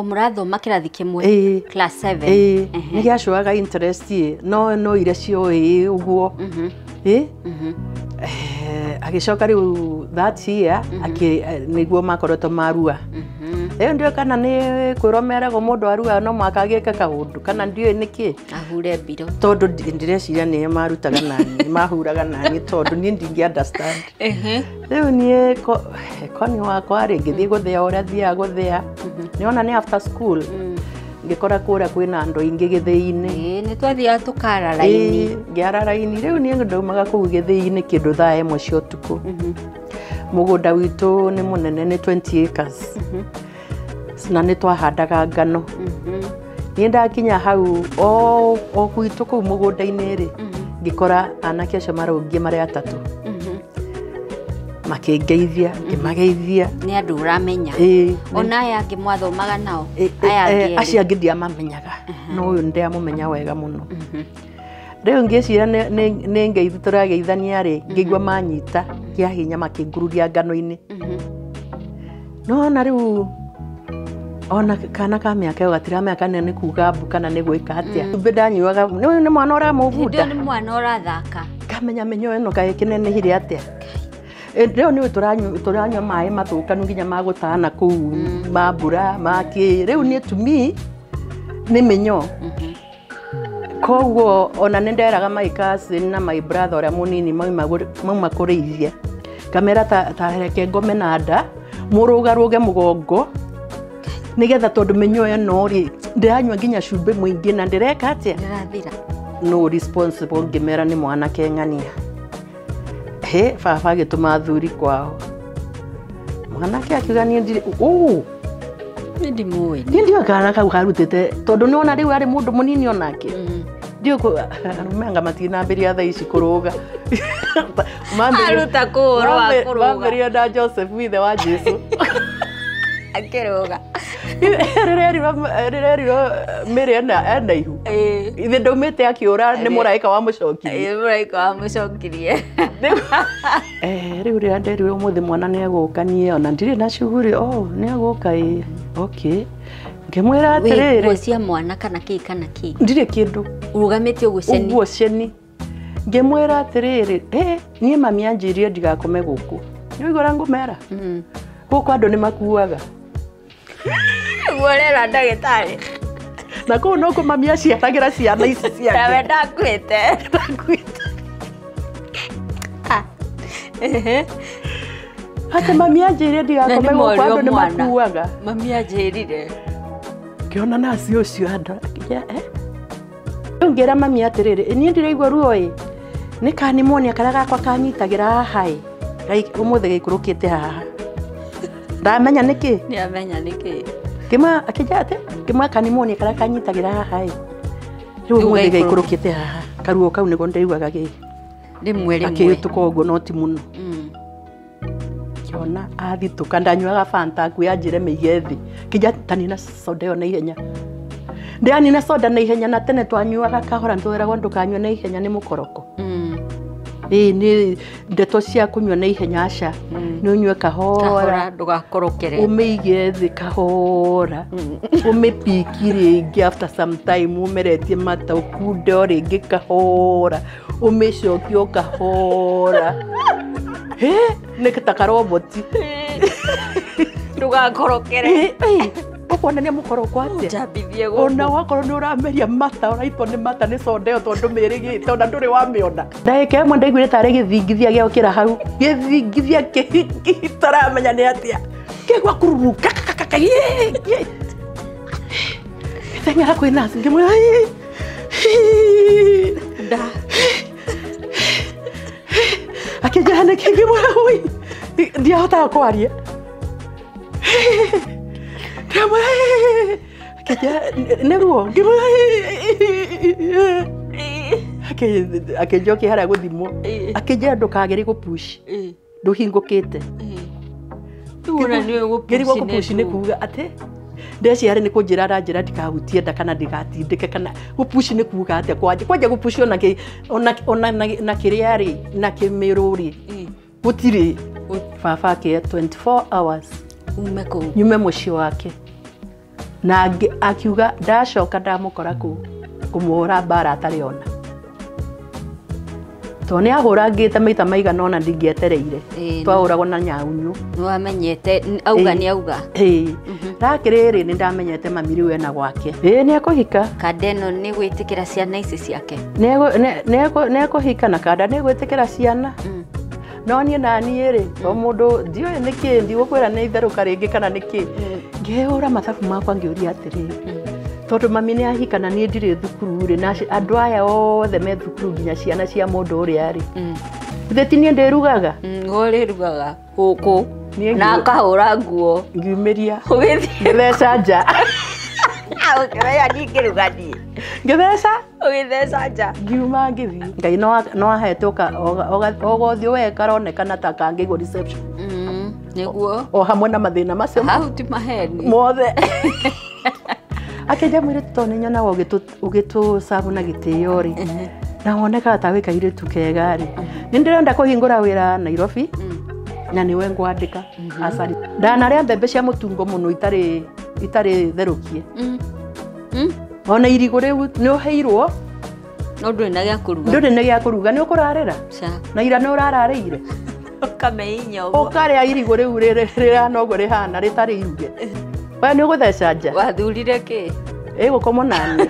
O murathoma kirathi kimwe class 7 ni giacoaga interest no ire cio uguo agicoka riu that year niguo makoretwo marua ndio kana ni kwiromerago mundu arua no makagike kaundu kana ndio niki ahure mbiro tondu ndireciria ni marutaga nani mahuraga nani tondu ni ndingi understand riu ni koni wakwa ngithii guthia uria thia guthia niona ni after school ngikora kura kwina andu ingi githii-ini ni twathia tukara raini ngiara raini riu ni ndaumaga kuu githii-ini kindu thaa imwe cia utuku mugunda witu ni munene ni 20 acres na ni twahandaga ngano ni ndakinya hau o kwitu kuu mugunda-ini ri ngikora anake acio marungie mari atatu makingeithia ngimageithia ni andu uramenya ona aya ngimwathomaga nao aya acia ngidia mamenyaga no uyu ndia mumenya wega muno riu ngicira ni ngeithi turageithania ri ngigwa manyita kia hinya makingururia ngano-ini no na riu ona kana ka miaka gatira miaka ni kuga mbu kana ni gwika atia mbe ndanyuaga ni mwana ora mubunda ni mwana orathaka kamenya menyo eno kae kinene hiri atia rĩu nĩ turanyua maĩ mathũkanu nginya magutana kuu mambura maki rĩu ni to me ni menyo koguo ona ninderaga my cousin na my brother oria munini mauma kureithia kamera ta reke ngome na nda murugaruge mugongo nigetha tondu menyo eno ri ndiranyua nginya cumbi muingi na ndireka atia ndirathira no responsible ngimera ni mwana keng'ania baba gituma thuri kwao mwanake akiuga ni ndire ndi muwe ni ndio kana kau karutite tondu ni ona riu ari mundu munini onake ndio rumenga matina mberia tha ici kuruga aruta kuruga mamberia da Joseph withe wa Jesu akiruga rĩreriro mĩrĩ ena ihu ithe ndaumĩte akiũra nĩ mũraika wa mũcokirie mũraika wa mũcokirie rĩu rĩrĩa nderirwo ũmũthĩ mwana nĩ egũka niĩ ona ndirĩ na cuguri nĩ egũka okay ngĩmwĩra atĩrĩrĩ nguo cia mwana kana kĩ ndirĩ kĩndũ ũrugamĩte ũguo ceni ngĩmwĩra atĩrĩrĩ niĩ mami anjĩrire ndigakome gũkũ nĩ ũigũra ngũmera gũkũ andũ nĩ makuaga Gorera ndagĩtarĩ na kũu no kũ mami aciaragira ciana ici ciake nawe ndakuĩte ati mami anjĩrire ndigakome gũkũ andũ nĩ makuaga mami anjĩrire ngĩona naci ũcio andũ rĩu ngĩra mami atĩrĩrĩ niĩ ndĩraigua ruo nĩ kanimonia karĩa gakwa kanyitagĩra haha ũmũthĩ gĩikũrũkĩte haha ndamenya nĩkĩ nĩamenya nĩkĩ kima akijate kima kanimonia karĩa kanyitagĩra haha rĩu ũmũthĩ gĩikũrũkĩte haha karuo kau nĩgo ndaiguaga rimwe akĩhĩtũka ũguo no ti mũno kiona athitũka ndanyuaga fanta akuya njĩre mĩige thĩ kijatanina soda ĩyo na ihenya ndanina soda na ihenya na tene twanyuaga kahora ntwĩragwo ndũkanyue na ihenya nĩ mũkoroko ni ndeto cia kunyua na ihenya aca ni unyue kahora ndugakorokere umĩige thĩ kahora umĩpiki rĩngĩ after some time umeretie mata ukunde o rĩngĩ kahora umĩcokie kahora nĩ ta karoboti ndugakorokere ũkuonania mũkoroko atĩa njambithie gũkũ ona wakorwo nĩ ũrameria mata ũraitwo nĩ mata nĩ soda ĩyo tondũ mĩrĩgĩte ona ndũrĩ wamĩona ndagĩka ĩmwe ndaiguire tarĩ gĩthingithia gĩokĩra hau gĩthingithia tũramenya nĩ atĩa kĩgwa kururuka gĩteng'era kwĩ naci ngĩmwĩra nda akĩnjĩra nĩkĩ ngĩmwĩra ndiahotaga kwaria neruo akinjokia haria guthimwo akinjira ndukageri gupush nduhingukite ngirigwo gupush ni kuga ati ndeciari ni kunjira aranjira ndikahutie nda kana ndigatindike kana gupush ni kuga ati kwanja gupush ona na kiriari na kimiruri gutiri baba ke 24 hours umeko nyume muci wake na akiuga ndacoka ndamukora kumuhura mbara atari ona to ni ahura ngite maita maigana ona ndingietereire twahuragwo na nyaunyu no amenyete auga ni auga rakiriri ni ndamenyete mamiri we na gwake ni akuhika kadeno ni gwitikira ciana ici ciake ni akuhika na kada ni gwitikira ciana no ni nani ri o mundu ndio niki ndigũkwĩra nĩ itherũka rĩngĩ kana niki ngĩhũra mathabu makwa ngĩũria atĩrĩ tondu mami nĩ ahikana niĩ ndirĩ thukuru ri na andũ aya othe me thukuru nginya ciana cia mũndũ ũrĩa ri ithe ti niĩ ndĩrugaga ngũrĩrugaga gũkũ na akahũra nguo ngiumĩria ngĩtheca nja ũkĩrĩa ningĩruga niĩ ngĩtheca ũgĩtheca nja ngiuma ngĩthiĩ Ngai no ahete ogothiĩ we karonekana ta kangĩgwo reception nĩguo o hamwe na mathĩna macio hau ti maheni mothe akĩnja mwĩrĩ tondũ nĩnyonaga ũgĩtũcabu na gĩtĩo rĩ na wonekaga ta wĩ kairĩtu kega rĩ nĩ ndĩrenda kũhingũra wĩra Nairobi na nĩwe ngwandĩka acari ndanarĩa mbembe cia mũtungo mũno itarĩ therũkie ona irigũ rĩu nĩ ũheirwo no ndũrĩ na gĩa kũruga ndũrĩ na gĩa kũruga nĩ ũkũrarĩra na ira nĩ ũrararĩire ũkameinya ũguo ũkarĩa irigũ rĩu rĩranoguo rĩhana rĩtarĩ iruge we nĩ ũgũtheca nja wathurire kĩ gũkomwo nani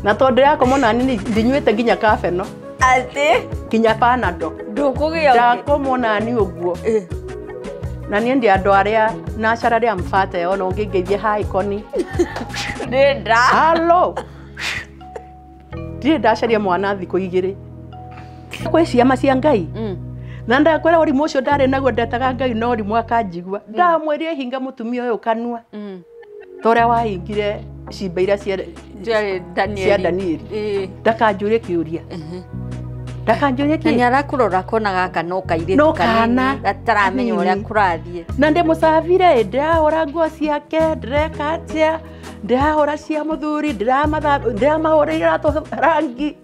na tondũ ndĩrakomwo nani ndinyuĩte nginya kabeno atĩ nginya panado ndũkũgĩa ndakomwo nani ũguo na niĩ ndi andũ arĩa na acara rĩa mfate ona ũngĩngeithie ha ikoni nĩnda halo ndirĩ ndacaria mwana thikũ igĩrĩ kwĩ ciama cia Ngai na ndakwĩra ũrimũ ũcio ndarĩ naguo ndetaga Ngai no ũrimũ akanjigua ndamwĩria hinga mũtumia ũyũ kanua ta ũrĩa wahingire cimba iria cia Danieli ndakanjũrie kĩũria ndakanjũrie kĩ nĩ arakũrora kona gaka no kairĩtu kanini gataramenya ũrĩa kũrathiĩ na ndĩmũcabire ndĩrahũra nguo ciake ndĩreka atĩa ndĩrahũra cia mũthuri ndĩramahũrĩire iratũ rangi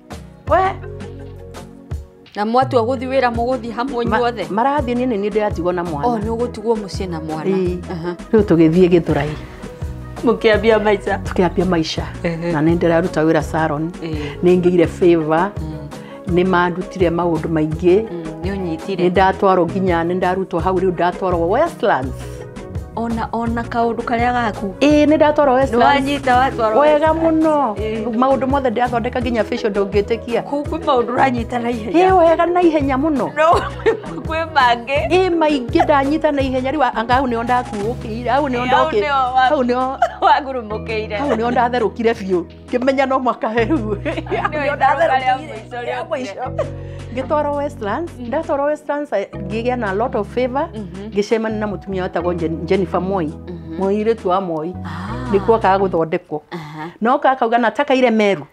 we na mwatua gũthiĩ wĩra mũgũthiĩ hamwe inyuothe marathiĩ niĩ nĩ ndĩratigwo na mwana nĩ ũgũtigwo mũciĩ na mwana rĩu tũgĩthiĩ Gĩthũrai mũkĩambia maica na nĩ ndĩraruta wĩra salon nĩ ngĩire favor nĩ mandutire maũndũ maingĩ nĩ ũnyitire nĩ ndatwarwo nginya nĩ ndarutwo hau rĩu ndatwarwo Westlands ona kaũndũ karĩa gaku nĩ ndatwarwo Westlands wanyita watwarwo wega mũno maũndũ mothe ndathondeka nginya facial ndũngĩtĩkia kwĩ maũndũ ũranyita na ihenya wega na ihenya mũno kwĩ mangĩ maingĩ ndanyita na ihenya rĩu anga hau nĩo ndakuũkĩire hau nĩo wagurumũkĩire hau nĩo ndatherũkire biũ ngĩmenya no mwaka rĩu ngĩtwarwo Westlands ndatwarwo Westlands ngĩgĩa na lot of favor ngĩcemania na mũtumia wetagwo Jennifer Moi mũirĩtu wa Moi nĩkuo kaga gũthondekwo no kakauga nataka ile Meru